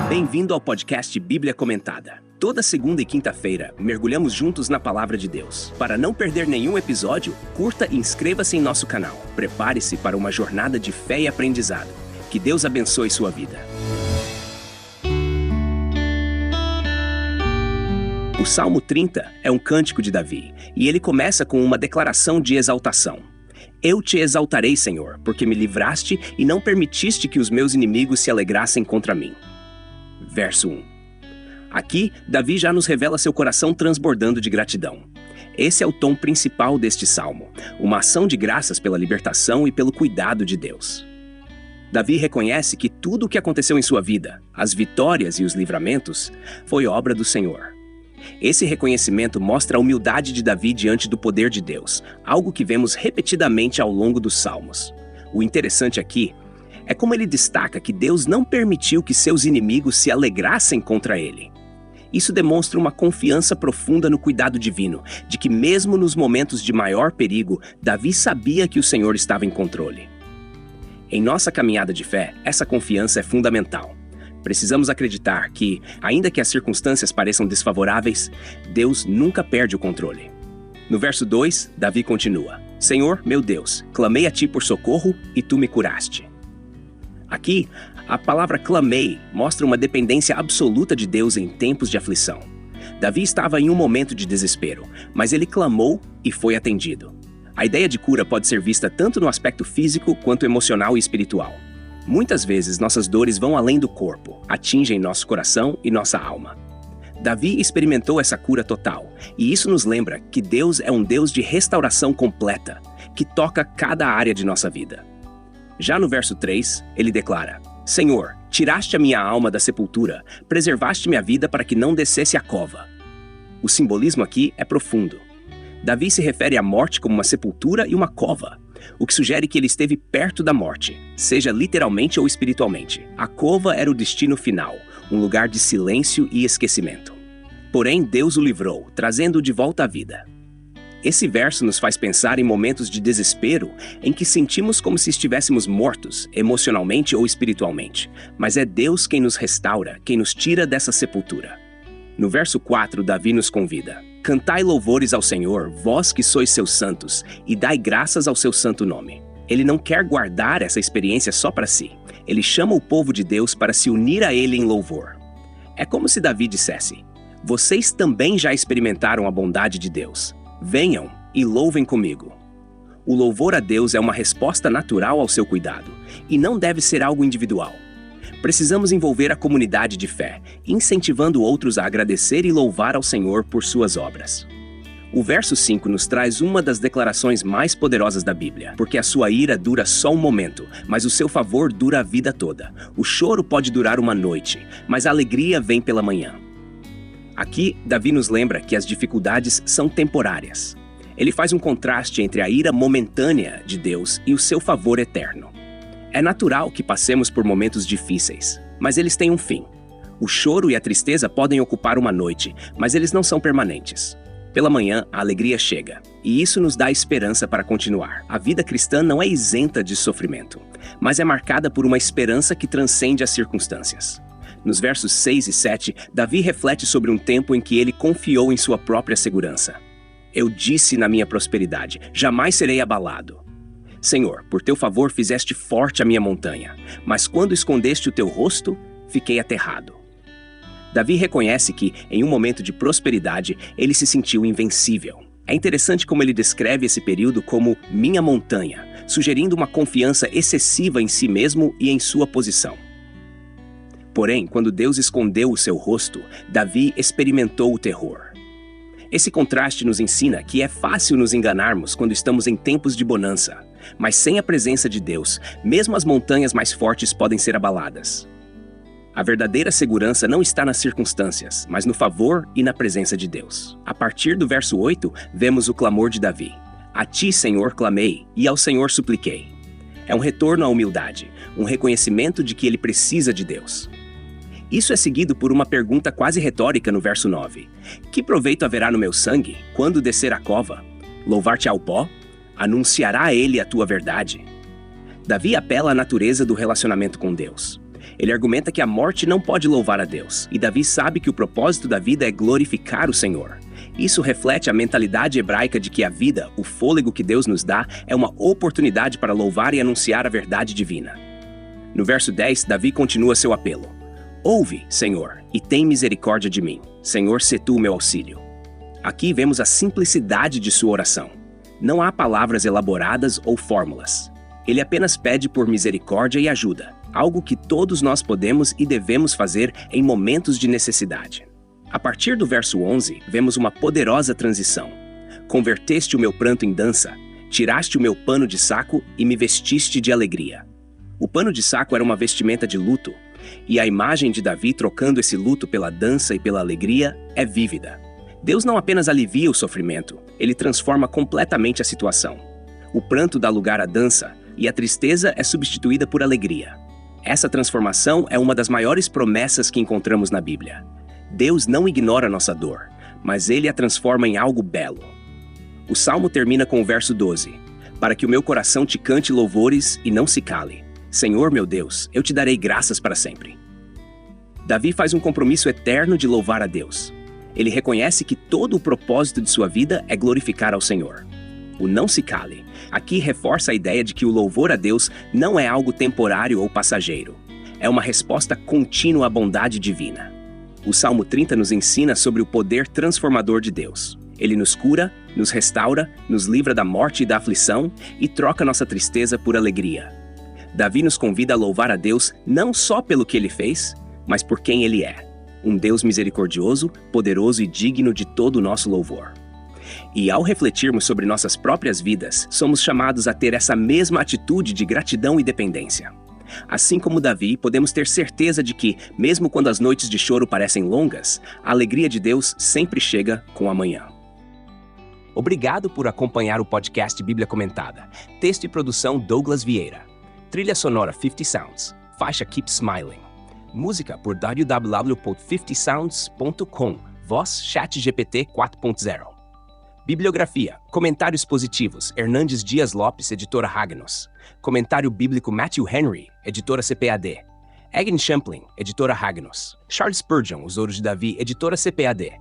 Bem-vindo ao podcast Bíblia Comentada. Toda segunda e quinta-feira, mergulhamos juntos na Palavra de Deus. Para não perder nenhum episódio, curta e inscreva-se em nosso canal. Prepare-se para uma jornada de fé e aprendizado. Que Deus abençoe sua vida. O Salmo 30 é um cântico de Davi, e ele começa com uma declaração de exaltação. Eu te exaltarei, Senhor, porque me livraste e não permitiste que os meus inimigos se alegrassem contra mim. Verso 1. Aqui, Davi já nos revela seu coração transbordando de gratidão. Esse é o tom principal deste salmo, uma ação de graças pela libertação e pelo cuidado de Deus. Davi reconhece que tudo o que aconteceu em sua vida, as vitórias e os livramentos, foi obra do Senhor. Esse reconhecimento mostra a humildade de Davi diante do poder de Deus, algo que vemos repetidamente ao longo dos salmos. O interessante aqui é como ele destaca que Deus não permitiu que seus inimigos se alegrassem contra ele. Isso demonstra uma confiança profunda no cuidado divino, de que mesmo nos momentos de maior perigo, Davi sabia que o Senhor estava em controle. Em nossa caminhada de fé, essa confiança é fundamental. Precisamos acreditar que, ainda que as circunstâncias pareçam desfavoráveis, Deus nunca perde o controle. No verso 2, Davi continua: Senhor, meu Deus, clamei a ti por socorro e tu me curaste. Aqui, a palavra clamei mostra uma dependência absoluta de Deus em tempos de aflição. Davi estava em um momento de desespero, mas ele clamou e foi atendido. A ideia de cura pode ser vista tanto no aspecto físico quanto emocional e espiritual. Muitas vezes nossas dores vão além do corpo, atingem nosso coração e nossa alma. Davi experimentou essa cura total, e isso nos lembra que Deus é um Deus de restauração completa, que toca cada área de nossa vida. Já no verso 3, ele declara: Senhor, tiraste a minha alma da sepultura, preservaste minha vida para que não descesse à cova. O simbolismo aqui é profundo. Davi se refere à morte como uma sepultura e uma cova, o que sugere que ele esteve perto da morte, seja literalmente ou espiritualmente. A cova era o destino final, um lugar de silêncio e esquecimento. Porém, Deus o livrou, trazendo-o de volta à vida. Esse verso nos faz pensar em momentos de desespero em que sentimos como se estivéssemos mortos, emocionalmente ou espiritualmente. Mas é Deus quem nos restaura, quem nos tira dessa sepultura. No verso 4, Davi nos convida: Cantai louvores ao Senhor, vós que sois seus santos, e dai graças ao seu santo nome. Ele não quer guardar essa experiência só para si. Ele chama o povo de Deus para se unir a ele em louvor. É como se Davi dissesse: Vocês também já experimentaram a bondade de Deus. Venham e louvem comigo. O louvor a Deus é uma resposta natural ao seu cuidado, e não deve ser algo individual. Precisamos envolver a comunidade de fé, incentivando outros a agradecer e louvar ao Senhor por suas obras. O verso 5 nos traz uma das declarações mais poderosas da Bíblia, porque a sua ira dura só um momento, mas o seu favor dura a vida toda. O choro pode durar uma noite, mas a alegria vem pela manhã. Aqui, Davi nos lembra que as dificuldades são temporárias. Ele faz um contraste entre a ira momentânea de Deus e o seu favor eterno. É natural que passemos por momentos difíceis, mas eles têm um fim. O choro e a tristeza podem ocupar uma noite, mas eles não são permanentes. Pela manhã, a alegria chega, e isso nos dá esperança para continuar. A vida cristã não é isenta de sofrimento, mas é marcada por uma esperança que transcende as circunstâncias. Nos versos 6 e 7, Davi reflete sobre um tempo em que ele confiou em sua própria segurança. Eu disse na minha prosperidade: jamais serei abalado. Senhor, por teu favor fizeste forte a minha montanha, mas quando escondeste o teu rosto, fiquei aterrado. Davi reconhece que, em um momento de prosperidade, ele se sentiu invencível. É interessante como ele descreve esse período como minha montanha, sugerindo uma confiança excessiva em si mesmo e em sua posição. Porém, quando Deus escondeu o seu rosto, Davi experimentou o terror. Esse contraste nos ensina que é fácil nos enganarmos quando estamos em tempos de bonança, mas sem a presença de Deus, mesmo as montanhas mais fortes podem ser abaladas. A verdadeira segurança não está nas circunstâncias, mas no favor e na presença de Deus. A partir do verso 8, vemos o clamor de Davi: A ti, Senhor, clamei, e ao Senhor supliquei. É um retorno à humildade, um reconhecimento de que ele precisa de Deus. Isso é seguido por uma pergunta quase retórica no verso 9. Que proveito haverá no meu sangue, quando descer a cova? Louvar-te ao pó? Anunciará a ele a tua verdade? Davi apela à natureza do relacionamento com Deus. Ele argumenta que a morte não pode louvar a Deus, e Davi sabe que o propósito da vida é glorificar o Senhor. Isso reflete a mentalidade hebraica de que a vida, o fôlego que Deus nos dá, é uma oportunidade para louvar e anunciar a verdade divina. No verso 10, Davi continua seu apelo. Ouve, Senhor, e tem misericórdia de mim. Senhor, sê tu o meu auxílio. Aqui vemos a simplicidade de sua oração. Não há palavras elaboradas ou fórmulas. Ele apenas pede por misericórdia e ajuda, algo que todos nós podemos e devemos fazer em momentos de necessidade. A partir do verso 11, vemos uma poderosa transição. Converteste o meu pranto em dança, tiraste o meu pano de saco e me vestiste de alegria. O pano de saco era uma vestimenta de luto, e a imagem de Davi trocando esse luto pela dança e pela alegria é vívida. Deus não apenas alivia o sofrimento, ele transforma completamente a situação. O pranto dá lugar à dança, e a tristeza é substituída por alegria. Essa transformação é uma das maiores promessas que encontramos na Bíblia. Deus não ignora nossa dor, mas Ele a transforma em algo belo. O Salmo termina com o verso 12. Para que o meu coração te cante louvores e não se cale. Senhor meu Deus, eu te darei graças para sempre. Davi faz um compromisso eterno de louvar a Deus. Ele reconhece que todo o propósito de sua vida é glorificar ao Senhor. O não se cale aqui reforça a ideia de que o louvor a Deus não é algo temporário ou passageiro. É uma resposta contínua à bondade divina. O Salmo 30 nos ensina sobre o poder transformador de Deus. Ele nos cura, nos restaura, nos livra da morte e da aflição e troca nossa tristeza por alegria. Davi nos convida a louvar a Deus não só pelo que Ele fez, mas por quem Ele é. Um Deus misericordioso, poderoso e digno de todo o nosso louvor. E ao refletirmos sobre nossas próprias vidas, somos chamados a ter essa mesma atitude de gratidão e dependência. Assim como Davi, podemos ter certeza de que, mesmo quando as noites de choro parecem longas, a alegria de Deus sempre chega com a manhã. Obrigado por acompanhar o podcast Bíblia Comentada. Texto e produção Douglas Vieira. Trilha sonora 50 Sounds. Faixa Keep Smiling. Música por www.50sounds.com. Voz ChatGPT 4.0. Bibliografia. Comentários positivos. Hernandes Dias Lopes, editora Ragnos. Comentário bíblico Matthew Henry, editora CPAD. Egan Champlin, editora Ragnos. Charles Spurgeon, Os Ouros de Davi, editora CPAD.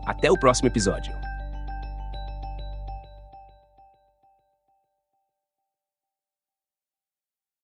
Até o próximo episódio.